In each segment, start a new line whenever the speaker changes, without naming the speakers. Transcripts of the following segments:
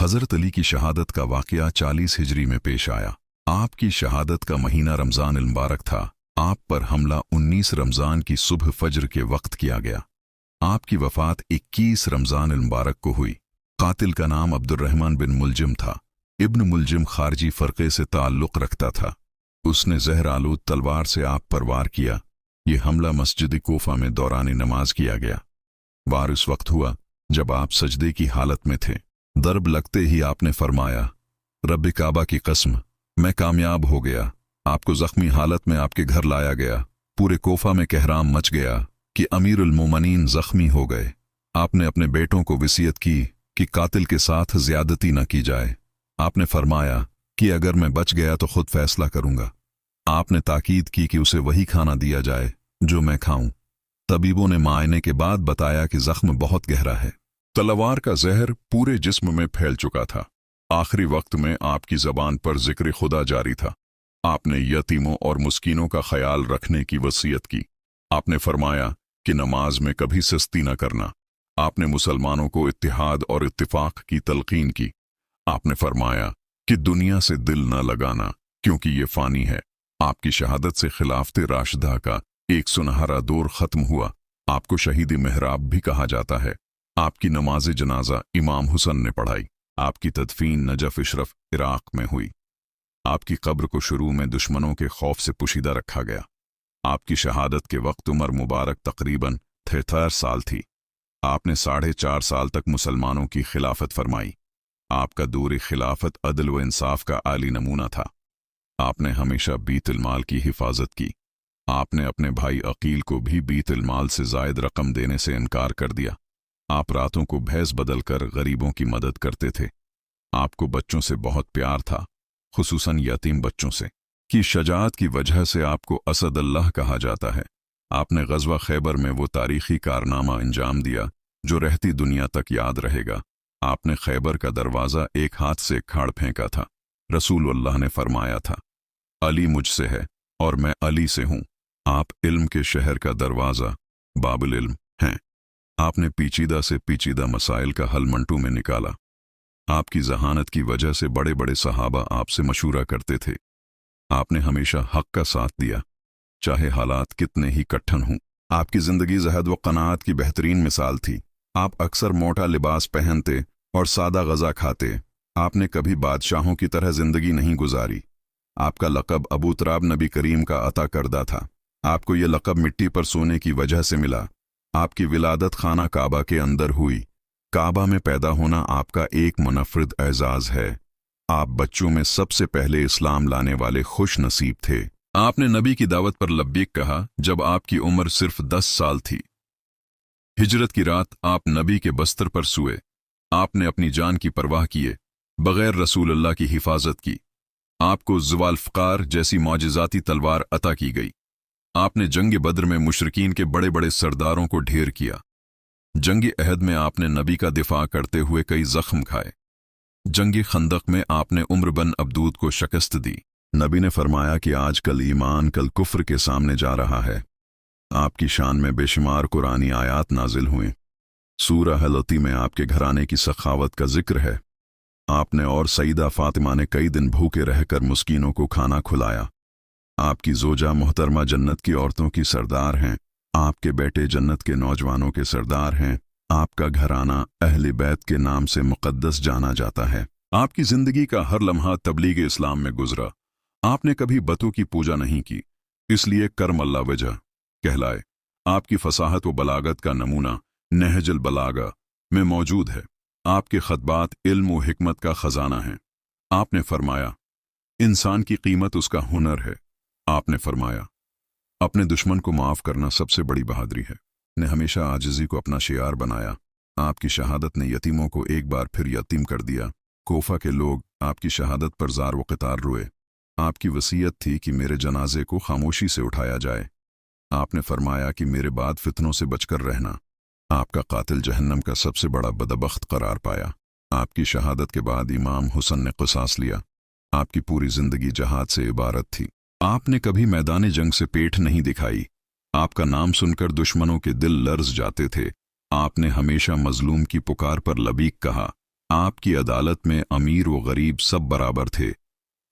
हज़रत अली की शहादत का वाक़या 40 हिजरी में पेश आया। आपकी शहादत का महीना रमज़ान मुबारक था। आप पर हमला 19 रमज़ान की सुबह फज्र के वक्त किया गया। आपकी वफ़ात 21 रमज़ान मुबारक को हुई। कातिल का नाम अब्दुर्रहमान बिन मुलजिम था। इब्न मुलजिम खारजी फ़रक़े से ताल्लुक़ रखता था। उसने ज़हर आलूद तलवार से आप पर वार किया। ये हमला मस्जिद कोफा में दौरान नमाज किया गया। वार उस वक्त हुआ जब आप सजदे की हालत में थे। दर्ब लगते ही आपने फरमाया, रब काबा की कसम, मैं कामयाब हो गया। आपको जख्मी हालत में आपके घर लाया गया। पूरे कोफा में कहराम मच गया कि अमीरुल मोमिनीन जख्मी हो गए। आपने अपने बेटों को वसीयत की कि कातिल के साथ ज्यादती न की जाए। आपने फरमाया कि अगर मैं बच गया तो खुद फैसला करूंगा। आपने ताकीद की कि उसे वही खाना दिया जाए जो मैं खाऊं। तबीबों ने मायने के बाद बताया कि जख्म बहुत गहरा है। तलवार का जहर पूरे जिस्म में फैल चुका था। आखिरी वक्त में आपकी जबान पर जिक्र खुदा जारी था। आपने यतीमों और मुस्कीनों का ख्याल रखने की वसीयत की। आपने फरमाया कि नमाज में कभी सुस्ती न करना। आपने मुसलमानों को इत्तिहाद और इत्तिफाक की तलकीन की। आपने फरमाया कि दुनिया से दिल न लगाना, क्योंकि ये फानी है। आपकी शहादत से खिलाफत राशिदा का एक सुनहरा दौर खत्म हुआ। आपको शहीद मेहराब भी कहा जाता है। आपकी नमाज जनाजा इमाम हुसन ने पढ़ाई। आपकी तदफीन नजफ इशरफ इराक में हुई। आपकी कब्र को शुरू में दुश्मनों के खौफ से पुशीदा रखा गया। आपकी शहादत के वक्त उम्र मुबारक तकरीबन 73 साल थी। आपने 4.5 साल तक मुसलमानों की खिलाफत फरमाई। आपका दौर खिलाफत अदल व इंसाफ का आली नमूना था। आपने हमेशा बीतुल माल की हिफाजत की। आपने अपने भाई अकील को भी बीतुल माल से जायद रकम देने से इनकार कर दिया। आप रातों को भैंस बदलकर गरीबों की मदद करते थे। आपको बच्चों से बहुत प्यार था, खुसूसन यतीम बच्चों से। कि शजाअत की वजह से आपको असद अल्लाह कहा जाता है। आपने गज़वा खैबर में वो तारीखी कारनामा अंजाम दिया जो रहती दुनिया तक याद रहेगा। आपने खैबर का दरवाज़ा एक हाथ से खाड़ फेंका था। रसूलुल्लाह ने फरमाया था, अली मुझसे है और मैं अली से हूँ। आप इल्म के शहर का दरवाज़ा बाबुल इल्म हैं। आपने पेचीदा से पेचीदा मसाइल का हल मंटू में निकाला। आपकी जहानत की वजह से बड़े बड़े सहाबा आपसे मशूरा करते थे। आपने हमेशा हक का साथ दिया, चाहे हालात कितने ही कठिन हों। आपकी जिंदगी ज़हद व क़नाअत की बेहतरीन मिसाल थी। आप अक्सर मोटा लिबास पहनते और सादा ग़ज़ा खाते। आपने कभी बादशाहों की तरह जिंदगी नहीं गुजारी। आपका लक़ब अबू तुराब नबी करीम का अता करदा था। आपको यह लक़ब मिट्टी पर सोने की वजह से मिला। आपकी विलादत खाना काबा के अंदर हुई। काबा में पैदा होना आपका एक मुनफ़रिद एजाज़ है। आप बच्चों में सबसे पहले इस्लाम लाने वाले खुश नसीब थे। आपने नबी की दावत पर लब्बैक कहा जब आपकी उम्र सिर्फ 10 साल थी। हिजरत की रात आप नबी के बस्तर पर सोए। आपने अपनी जान की परवाह किए बगैर रसूलुल्लाह की हिफाजत की। आपको ज़ुवाल्फ़कार जैसी मौजिज़ाती तलवार अता की गई। आपने जंग बद्र में मुशरिकीन के बड़े बड़े सरदारों को ढेर किया। जंग अहद में आपने नबी का दिफा करते हुए कई जख्म खाए। जंग खंदक में आपने उम्र बन अब्दूद को शिकस्त दी। नबी ने फरमाया कि आज कल ईमान कल कुफ्र के सामने जा रहा है। आपकी शान में बेशुमार कुरानी आयात नाजिल हुए। सूरह हलती में आपके घराने की सखावत का जिक्र है। आपने और सईदा फातिमा ने कई दिन भूखे रहकर मुस्कीनों को खाना खुलाया। आपकी जोजा मोहतरमा जन्नत की औरतों की सरदार हैं। आपके बेटे जन्नत के नौजवानों के सरदार हैं। आपका घराना अहले बैत के नाम से मुक़द्दस जाना जाता है। आपकी जिंदगी का हर लम्हा तबलीग इस्लाम में गुजरा। आपने कभी बतों की पूजा नहीं की, इसलिए करमल्ला वजह कहलाए। आपकी फसाहत व बलागत का नमूना नहजुल बलागा में मौजूद है। आपके खतबात इल्म व हिकमत का खजाना है। आपने फरमाया, इंसान की कीमत उसका हुनर है। आपने फरमाया, अपने दुश्मन को माफ़ करना सबसे बड़ी बहादुरी है। ने हमेशा आजिज़ी को अपना शियार बनाया। आपकी शहादत ने यतीमों को एक बार फिर यतीम कर दिया। कोफा के लोग आपकी शहादत पर ज़ार व क़तार रोए। आपकी वसीयत थी कि मेरे जनाजे को खामोशी से उठाया जाए। आपने फरमाया कि मेरे बाद फितनों से बचकर रहना। आपका कातिल जहन्नम का सबसे बड़ा बदबख्त करार पाया। आपकी शहादत के बाद इमाम हुसन ने क़िसास लिया। आपकी पूरी ज़िंदगी जहाद से इबारत थी। आपने कभी मैदान जंग से पेठ नहीं दिखाई। आपका नाम सुनकर दुश्मनों के दिल लर्ज़ जाते थे। आपने हमेशा मजलूम की पुकार पर लबीक कहा। आपकी अदालत में अमीर व गरीब सब बराबर थे।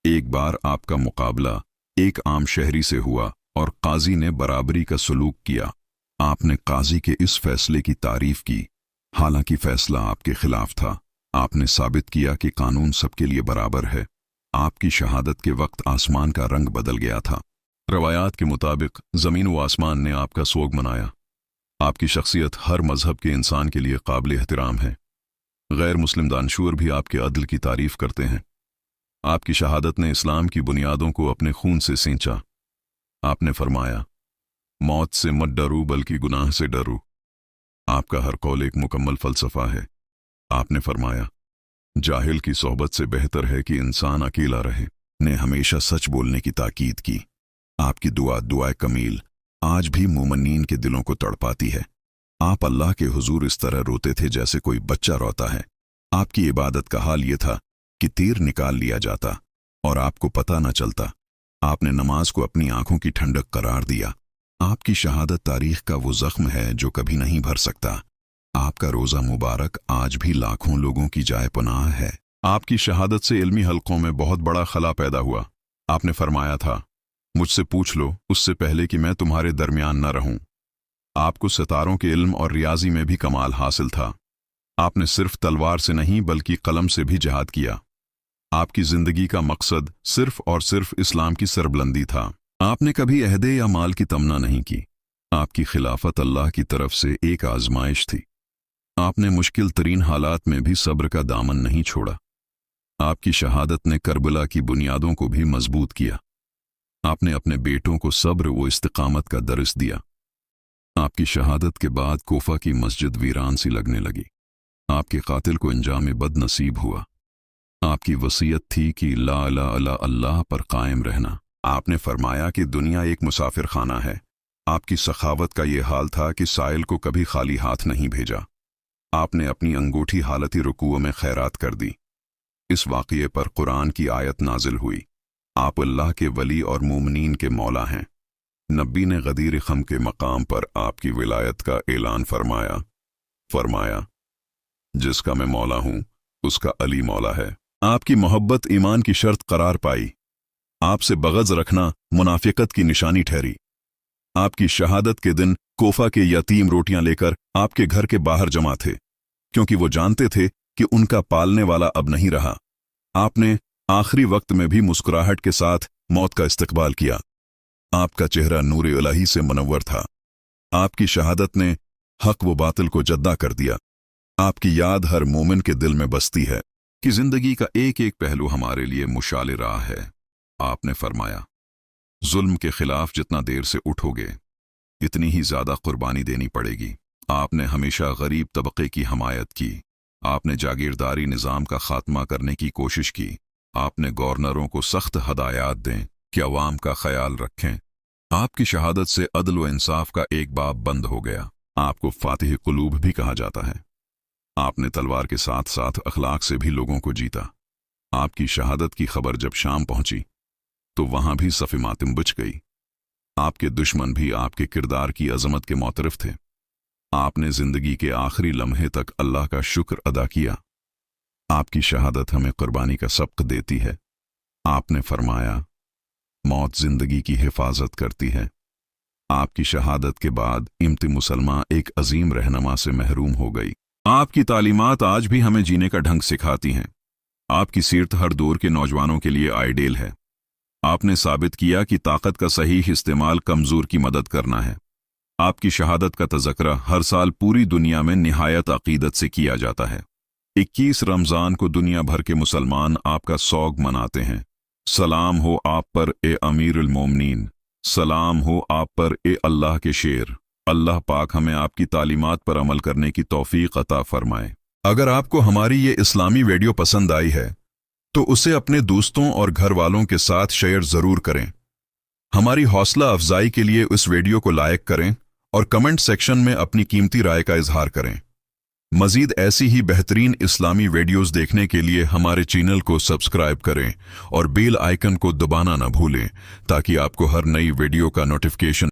एक बार आपका मुकाबला एक आम शहरी से हुआ और काजी ने बराबरी का सलूक किया। आपने काजी के इस फैसले की तारीफ की, हालांकि फैसला आपके खिलाफ था। आपने साबित किया कि कानून सबके लिए बराबर है। आपकी शहादत के वक्त आसमान का रंग बदल गया था। रवायात के मुताबिक ज़मीन व आसमान ने आपका सोग मनाया। आपकी शख्सियत हर मजहब के इंसान के लिए काबिल एहतराम है। गैर मुस्लिम दानशूर भी आपके अदल की तारीफ करते हैं। आपकी शहादत ने इस्लाम की बुनियादों को अपने खून से सींचा। आपने फरमाया, मौत से मत डरो बल्कि गुनाह से डरो। आपका हर कौल एक मुकम्मल फलसफा है। आपने फरमाया, जाहिल की सोहबत से बेहतर है कि इंसान अकेला रहे। ने हमेशा सच बोलने की ताकीद की। आपकी दुआए कमील आज भी मोमिनीन के दिलों को तड़पाती है। आप अल्लाह के हुजूर इस तरह रोते थे जैसे कोई बच्चा रोता है। आपकी इबादत का हाल ये था कि तीर निकाल लिया जाता और आपको पता न चलता। आपने नमाज को अपनी आंखों की ठंडक करार दिया। आपकी शहादत तारीख का वो जख्म है जो कभी नहीं भर सकता। आपका रोज़ा मुबारक आज भी लाखों लोगों की जाए पनाह है। आपकी शहादत से इल्मी हलकों में बहुत बड़ा खला पैदा हुआ। आपने फरमाया था, मुझसे पूछ लो उससे पहले कि मैं तुम्हारे दरमियान न रहूं। आपको सितारों के इल्म और रियाजी में भी कमाल हासिल था। आपने सिर्फ तलवार से नहीं बल्कि कलम से भी जिहाद किया। आपकी जिंदगी का मकसद सिर्फ और सिर्फ इस्लाम की सरबुलंदी था। आपने कभी अहदे या माल की तमन्ना नहीं की। आपकी खिलाफत अल्लाह की तरफ से एक आजमाइश थी। आपने मुश्किल तरीन हालात में भी सब्र का दामन नहीं छोड़ा। आपकी शहादत ने करबला की बुनियादों को भी मजबूत किया। आपने अपने बेटों को सब्र व इस्तिकामत का दर्स दिया। आपकी शहादत के बाद कोफा की मस्जिद वीरान सी लगने लगी। आपके कातिल को अंजाम बदनसीब हुआ। आपकी वसीयत थी कि ला इलाहा इल्ला अल्लाह पर कायम रहना। आपने फरमाया कि दुनिया एक मुसाफिर खाना है। आपकी सखावत का ये हाल था कि साइल को कभी खाली हाथ नहीं भेजा। आपने अपनी अंगूठी हालती रुकूओं में खैरात कर दी। इस वाक़ये पर कुरान की आयत नाजिल हुई, आप अल्लाह के वली और मोमिनीन के मौला हैं। नबी ने गदीर खम के मकाम पर आपकी विलायत का ऐलान फरमाया, जिसका मैं मौला हूं उसका अली मौला है। आपकी मोहब्बत ईमान की शर्त करार पाई। आपसे बग़ज़ रखना मुनाफिकत की निशानी ठहरी। आपकी शहादत के दिन कोफा के यतीम रोटियां लेकर आपके घर के बाहर जमा थे, क्योंकि वो जानते थे कि उनका पालने वाला अब नहीं रहा। आपने आखिरी वक्त में भी मुस्कुराहट के साथ मौत का इस्तकबाल किया। आपका चेहरा नूर इलाही से मुनव्वर था। आपकी शहादत ने हक व बातिल को जद्दा कर दिया। आपकी याद हर मोमिन के दिल में बसती है कि जिंदगी का एक एक पहलू हमारे लिए मुशाल राह है। आपने फरमाया, जुल्म के खिलाफ जितना देर से उठोगे इतनी ही ज्यादा कुर्बानी देनी पड़ेगी। आपने हमेशा गरीब तबके की हमायत की। आपने जागीरदारी निज़ाम का खात्मा करने की कोशिश की। आपने गवर्नरों को सख्त हदायत दें कि अवाम का ख्याल रखें। आपकी शहादत से अदल व इंसाफ का एक बाब बंद हो गया। आपको फातिह कुलूब भी कहा जाता है। आपने तलवार के साथ साथ अखलाक से भी लोगों को जीता। आपकी शहादत की खबर जब शाम पहुंची तो वहां भी सफ़े मातम बुझ गई। आपके दुश्मन भी आपके किरदार की अजमत के मोतरफ थे। आपने जिंदगी के आखिरी लम्हे तक अल्लाह का शुक्र अदा किया। आपकी शहादत हमें कुर्बानी का सबक देती है। आपने फरमाया, मौत जिंदगी की हिफाजत करती है। आपकी शहादत के बाद इम्ति मुसलमा एक अजीम रहनुमा से महरूम हो गई। आपकी तालीमात आज भी हमें जीने का ढंग सिखाती हैं। आपकी सीरत हर दौर के नौजवानों के लिए आइडियल है। आपने साबित किया कि ताकत का सही इस्तेमाल कमजोर की मदद करना है। आपकी शहादत का तज़किरा हर साल पूरी दुनिया में निहायत अकीदत से किया जाता है। 21 रमज़ान को दुनिया भर के मुसलमान आपका सौग मनाते हैं। सलाम हो आप पर ए अमीरुल मोमिनीन, सलाम हो आप पर ए अल्लाह के शेर। अल्लाह पाक हमें आपकी तालीमात पर अमल करने की तौफीक अता फरमाए। अगर आपको हमारी ये इस्लामी वीडियो पसंद आई है तो उसे अपने दोस्तों और घर वालों के साथ शेयर ज़रूर करें। हमारी हौसला अफजाई के लिए इस वीडियो को लाइक करें और कमेंट सेक्शन में अपनी कीमती राय का इजहार करें। मज़ीद ऐसी ही बेहतरीन इस्लामी वीडियोस देखने के लिए हमारे चैनल को सब्सक्राइब करें और बेल आइकन को दबाना न भूलें ताकि आपको हर नई वीडियो का नोटिफिकेशन